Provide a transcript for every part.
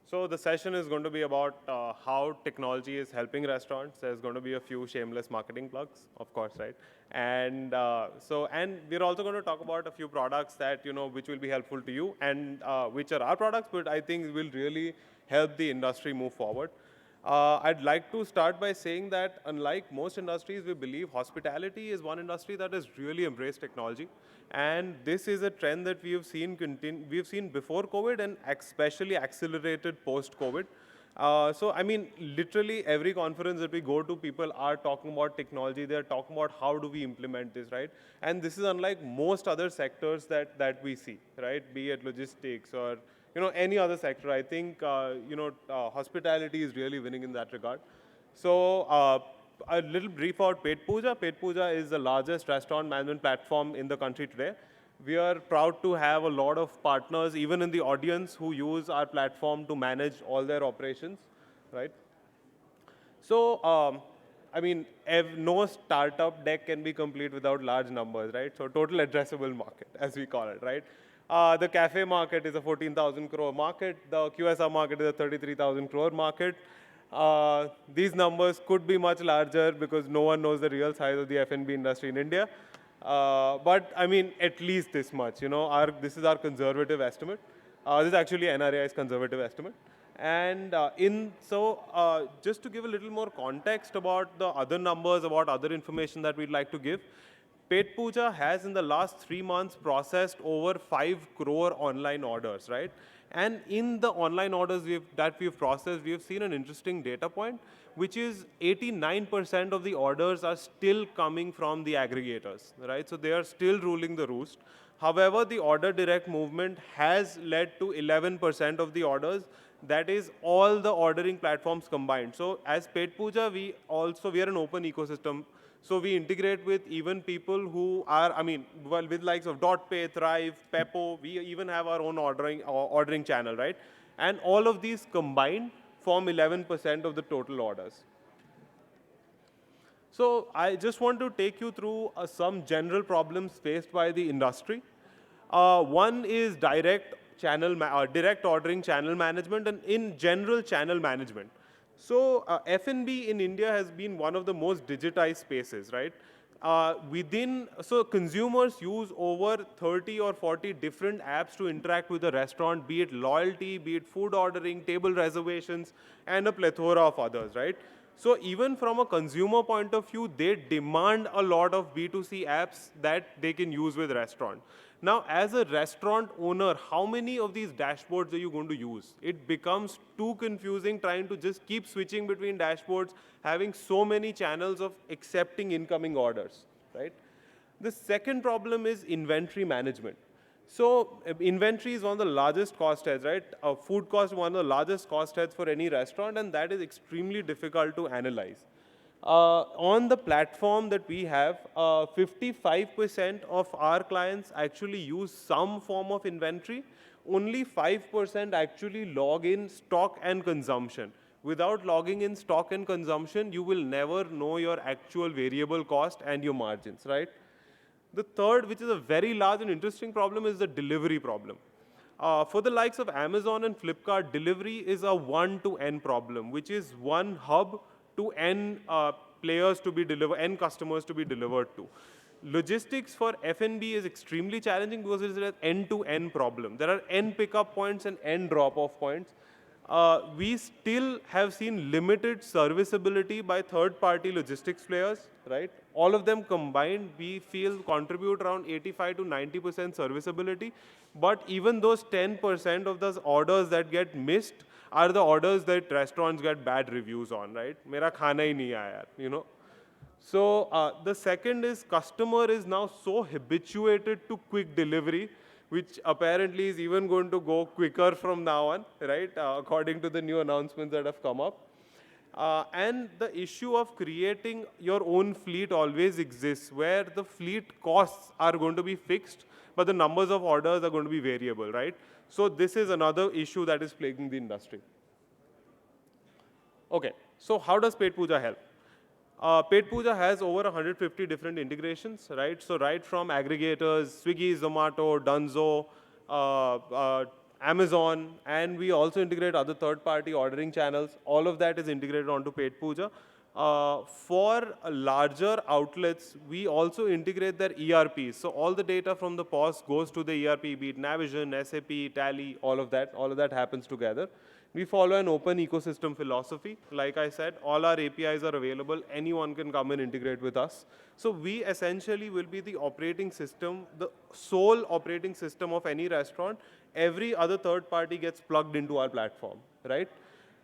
So the session is going to be about how technology is helping restaurants. There's going to be a few shameless marketing plugs, of course, right? And and we're also going to talk about a few products that which will be helpful to you and which are our products, but I think will really help the industry move forward. I'd like to start by saying that unlike most industries, we believe hospitality is one industry that has really embraced technology. And this is a trend that we've seen before COVID and especially accelerated post-COVID. So, I mean, literally every conference that we go to, people are talking about technology. They're talking about how do we implement this, right? And this is unlike most other sectors that we see, right? Be it logistics or any other sector. I think hospitality is really winning in that regard. So a little brief about Paid Puja. Paid Puja is the largest restaurant management platform in the country today. We are proud to have a lot of partners, even in the audience, who use our platform to manage all their operations, right? So, I mean, no startup deck can be complete without large numbers, right? So, total addressable market, as we call it, right? The cafe market is a 14,000 crore market. The QSR market is a 33,000 crore market. These numbers could be much larger because no one knows the real size of the F&B industry in India. But I mean, at least this much. This is our conservative estimate. This is actually NRAI's conservative estimate. And just to give a little more context about the other numbers, about other information that we'd like to give, Paid Puja has in the last 3 months processed over 5 crore online orders, right? And in the online orders that we've processed, we've seen an interesting data point, which is 89% of the orders are still coming from the aggregators, right? So they are still ruling the roost. However, the order direct movement has led to 11% of the orders. That is all the ordering platforms combined. So as Paid Puja, we are an open ecosystem. So we integrate with even people who are, with likes of DotPay, Thrive, Peppo. We even have our own ordering channel, right? And all of these combined form 11% of the total orders. So I just want to take you through some general problems faced by the industry. One is direct ordering channel management, and in general channel management. So F&B in India has been one of the most digitized spaces, right? So consumers use over 30 or 40 different apps to interact with the restaurant, be it loyalty, be it food ordering, table reservations, and a plethora of others, right? So even from a consumer point of view, they demand a lot of B2C apps that they can use with restaurant. Now, as a restaurant owner, how many of these dashboards are you going to use? It becomes too confusing trying to just keep switching between dashboards, having so many channels of accepting incoming orders, right? The second problem is inventory management. So inventory is one of the largest cost heads, right? Food cost is one of the largest cost heads for any restaurant, and that is extremely difficult to analyze. On the platform that we have, 55% of our clients actually use some form of inventory. Only 5% actually log in stock and consumption. Without logging in stock and consumption, you will never know your actual variable cost and your margins, right? The third, which is a very large and interesting problem, is the delivery problem. For the likes of Amazon and Flipkart, delivery is a one-to-N problem, which is one hub to N players to be delivered, N customers to be delivered to. Logistics for F&B is extremely challenging because it is an end-to-end problem. There are N pickup points and N drop-off points. We still have seen limited serviceability by third-party logistics players, right? All of them combined, we feel, contribute around 85 to 90% serviceability. But even those 10% of those orders that get missed are the orders that restaurants get bad reviews on, right? Mera khana hi nahi aaya, So the second is customer is now so habituated to quick delivery, which apparently is even going to go quicker from now on, right? According to the new announcements that have come up. And the issue of creating your own fleet always exists, where the fleet costs are going to be fixed, but the numbers of orders are going to be variable, right? So this is another issue that is plaguing the industry. Okay, so how does Paid Puja help? Paid Puja has over 150 different integrations, right? So right from aggregators, Swiggy, Zomato, Dunzo, Amazon, and we also integrate other third-party ordering channels. All of that is integrated onto paid puja. For larger outlets, we also integrate their ERPs. So all the data from the POS goes to the ERP, be it Navision, SAP, Tally, all of that. All of that happens together. We follow an open ecosystem philosophy. Like I said, all our APIs are available. Anyone can come and integrate with us. So we essentially will be the operating system, the sole operating system of any restaurant. Every other third party gets plugged into our platform, right?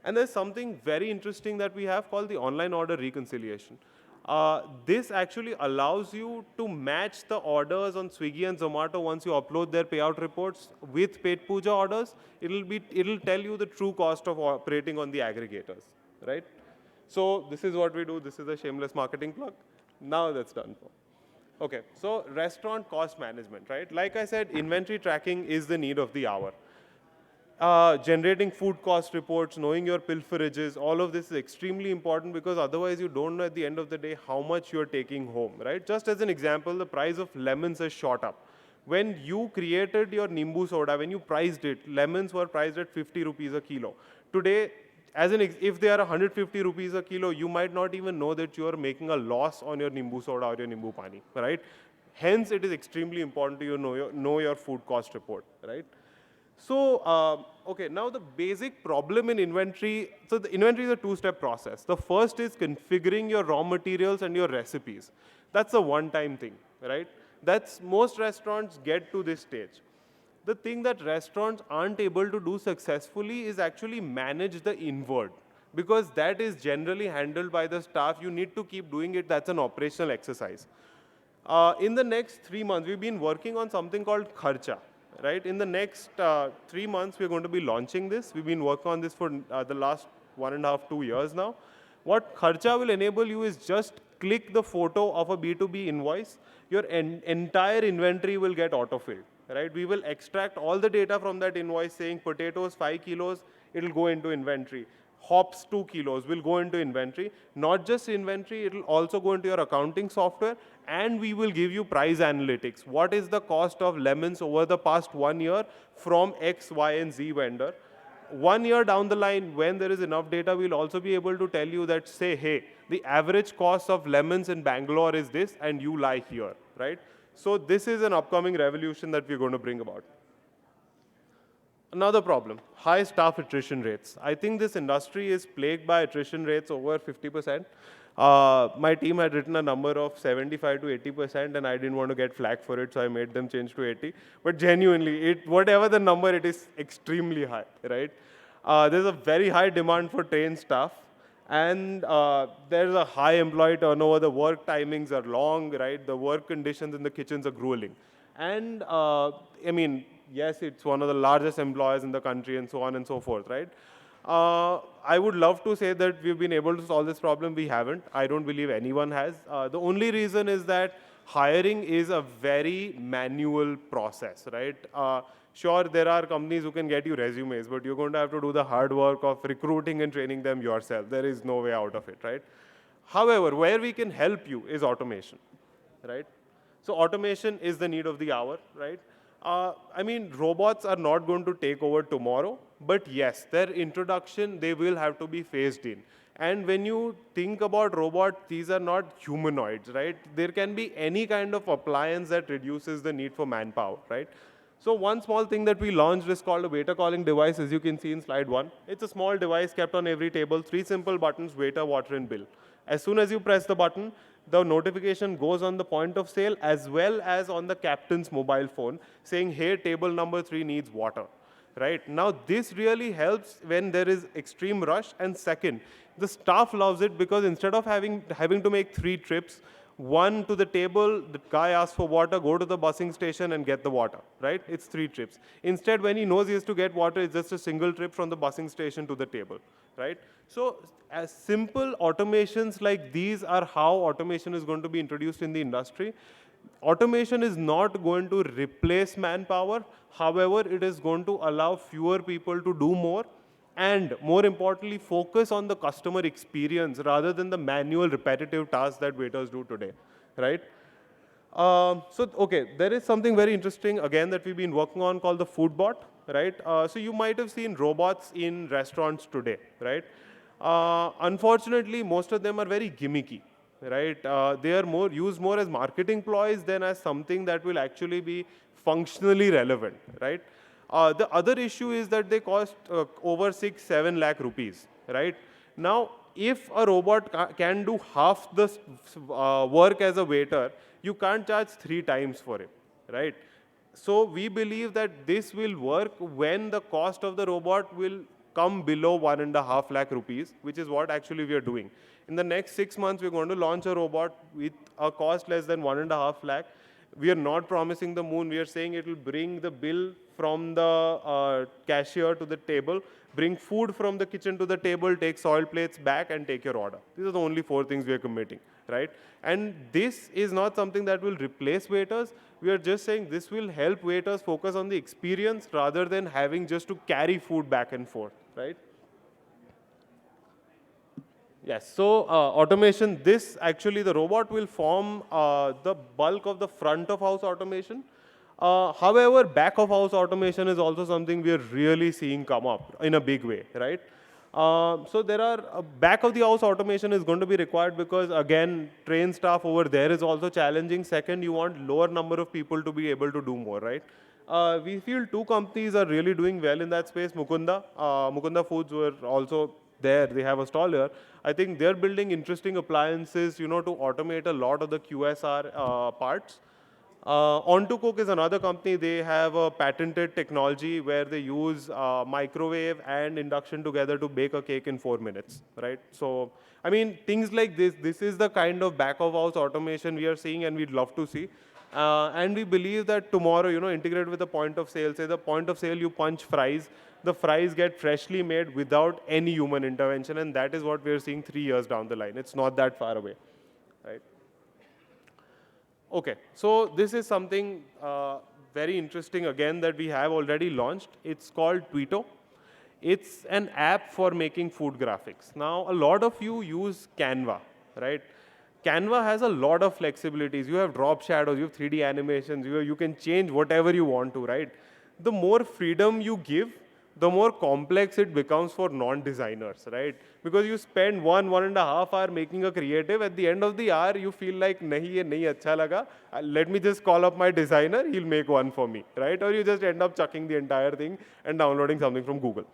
And there's something very interesting that we have called the online order reconciliation. This actually allows you to match the orders on Swiggy and Zomato once you upload their payout reports with paid puja orders. It'll tell you the true cost of operating on the aggregators, right? So this is what we do. This is a shameless marketing plug. Now that's done for. Okay, so restaurant cost management, right? Like I said, inventory tracking is the need of the hour. Generating food cost reports, knowing your pilferages, all of this is extremely important because otherwise you don't know at the end of the day how much you're taking home, right? Just as an example, the price of lemons has shot up. When you created your Nimbu soda, when you priced it, lemons were priced at 50 rupees a kilo. Today, if they are 150 rupees a kilo, you might not even know that you are making a loss on your Nimbu soda or your Nimbu pani, right? Hence, it is extremely important to know your food cost report, right? So, okay, now the basic problem in inventory, so the inventory is a two-step process. The first is configuring your raw materials and your recipes. That's a one-time thing, right? Most restaurants get to this stage. The thing that restaurants aren't able to do successfully is actually manage the inward, because that is generally handled by the staff. You need to keep doing it. That's an operational exercise. In the next 3 months, we've been working on something called Kharcha. Right? In the next 3 months, we're going to be launching this. We've been working on this for the last 1.5, 2 years now. What Kharcha will enable you is just click the photo of a B2B invoice. Your entire inventory will get autofilled. Right? We will extract all the data from that invoice saying potatoes 5 kilos, it'll go into inventory. Hops 2 kilos will go into inventory. Not just inventory, it'll also go into your accounting software, and we will give you price analytics. What is the cost of lemons over the past 1 year from X, Y, and Z vendor? 1 year down the line, when there is enough data, we'll also be able to tell you that, say, hey, the average cost of lemons in Bangalore is this, and you lie here, right? So this is an upcoming revolution that we're going to bring about. Another problem, high staff attrition rates. I think this industry is plagued by attrition rates over 50%. My team had written a number of 75 to 80%, and I didn't want to get flack for it, so I made them change to 80. But genuinely, whatever the number, it is extremely high, right? There's a very high demand for trained staff, and there's a high employee turnover. The work timings are long, right? The work conditions in the kitchens are grueling. And I mean, yes, it's one of the largest employers in the country and so on and so forth, right? I would love to say that we've been able to solve this problem. We haven't. I don't believe anyone has. The only reason is that hiring is a very manual process, right? Sure, there are companies who can get you resumes, but you're going to have to do the hard work of recruiting and training them yourself. There is no way out of it, right? However, where we can help you is automation, right? So automation is the need of the hour, right? I mean, robots are not going to take over tomorrow, but yes, their introduction, they will have to be phased in. And when you think about robots, these are not humanoids, right? There can be any kind of appliance that reduces the need for manpower, right? So one small thing that we launched is called a waiter calling device, as you can see in slide 1. It's a small device kept on every table, 3 simple buttons, waiter, water, and bill. As soon as you press the button, the notification goes on the point of sale as well as on the captain's mobile phone saying, hey, table number 3 needs water, right? Now, this really helps when there is extreme rush. And second, the staff loves it because instead of having to make 3 trips, one to the table, the guy asks for water, go to the busing station and get the water, right? It's 3 trips. Instead, when he knows he has to get water, it's just a single trip from the busing station to the table, right? So as simple automations like these are how automation is going to be introduced in the industry. Automation is not going to replace manpower. However, it is going to allow fewer people to do more, and more importantly, focus on the customer experience rather than the manual repetitive tasks that waiters do today, right? Okay, there is something very interesting again that we've been working on called the food bot, right? So you might have seen robots in restaurants today, right? Unfortunately, most of them are very gimmicky, right? They are more used more as marketing ploys than as something that will actually be functionally relevant, right? The other issue is that they cost over 6-7 lakh rupees, right? Now, if a robot can do half the work as a waiter, you can't charge 3 times for it, right? So we believe that this will work when the cost of the robot will come below 1.5 lakh rupees, which is what actually we are doing. In the next 6 months, we're going to launch a robot with a cost less than 1.5 lakh. We are not promising the moon. We are saying it will bring the bill from the cashier to the table, bring food from the kitchen to the table, take soil plates back, and take your order. These are the only 4 things we are committing, right? And this is not something that will replace waiters. We are just saying this will help waiters focus on the experience rather than having just to carry food back and forth, right? Yes, so automation, this actually the robot will form the bulk of the front of house automation. However, back of house automation is also something we are really seeing come up in a big way, right? So there are back of the house automation is going to be required because again, trained staff over there is also challenging. Second, you want lower number of people to be able to do more, right? We feel 2 companies are really doing well in that space. Mukunda Foods were also there. They have a stall here. I think they're building interesting appliances, to automate a lot of the QSR parts. On2Cook is another company. They have a patented technology where they use microwave and induction together to bake a cake in 4 minutes, right? So, I mean, things like this is the kind of back of house automation we are seeing and we'd love to see. And we believe that tomorrow, integrate with the point of sale. Say the point of sale, you punch fries. The fries get freshly made without any human intervention. And that is what we are seeing 3 years down the line. It's not that far away, right? Okay, so this is something very interesting again that we have already launched. It's called Tweeto. It's an app for making food graphics. Now, a lot of you use Canva, right? Canva has a lot of flexibilities. You have drop shadows, you have 3D animations, you can change whatever you want to, right? The more freedom you give, the more complex it becomes for non-designers, right? Because you spend 1.5 hour making a creative. At the end of the hour, you feel like, nahi, ye nahi acha laga. Let me just call up my designer. He'll make one for me, right? Or you just end up chucking the entire thing and downloading something from Google.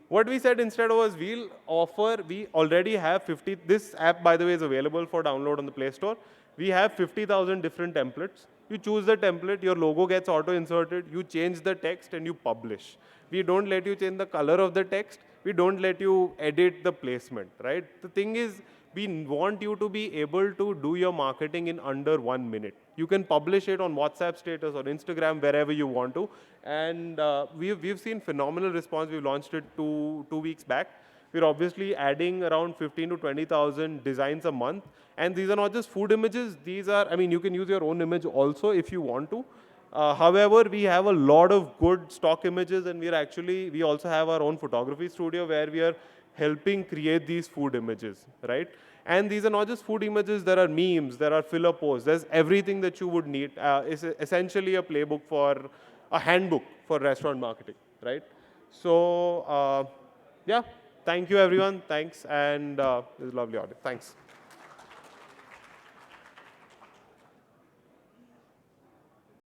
What we said instead was we already have 50, this app by the way is available for download on the Play Store. We have 50,000 different templates. You choose the template, your logo gets auto-inserted, you change the text and you publish. We don't let you change the color of the text. We don't let you edit the placement, right? The thing is, we want you to be able to do your marketing in under 1 minute. You can publish it on WhatsApp status or Instagram, wherever you want to. And we've seen phenomenal response. We launched it two weeks back. We're obviously adding around 15 to 20,000 designs a month. And these are not just food images. These are, you can use your own image also if you want to. However, we have a lot of good stock images, and we also have our own photography studio where we are helping create these food images, right? And these are not just food images, there are memes, there are filler posts, there's everything that you would need. It's essentially a playbook a handbook for restaurant marketing, right? So, yeah, thank you everyone, thanks, and this is a lovely audience, thanks.